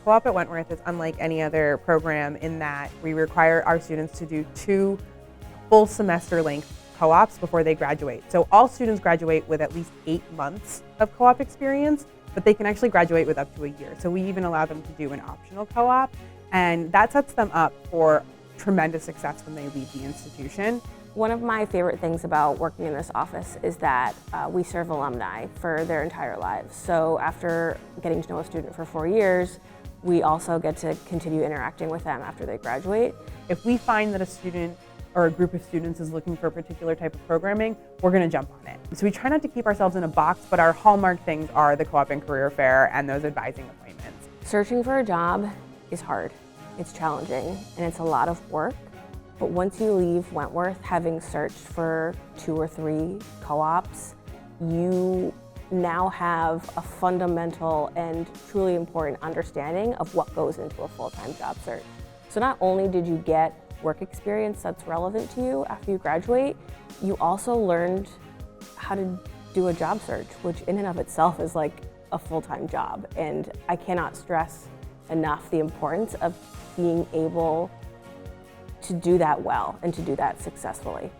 co-op at Wentworth is unlike any other program in that we require our students to do 2 full semester length co-ops before they graduate. So all students graduate with at least 8 months of co-op experience, but they can actually graduate with up to a year. So we even allow them to do an optional co-op, and that sets them up for tremendous success when they leave the institution. One of my favorite things about working in this office is that we serve alumni for their entire lives. So after getting to know a student for 4 years, we also get to continue interacting with them after they graduate. If we find that a student or a group of students is looking for a particular type of programming, we're going to jump on it. So we try not to keep ourselves in a box, but our hallmark things are the co-op and career fair and those advising appointments. Searching for a job is hard, it's challenging, and it's a lot of work. But once you leave Wentworth, having searched for 2 or 3 co-ops, you now have a fundamental and truly important understanding of what goes into a full-time job search. So not only did you get work experience that's relevant to you after you graduate, you also learned how to do a job search, which in and of itself is like a full-time job. And I cannot stress enough the importance of being able to do that well and to do that successfully.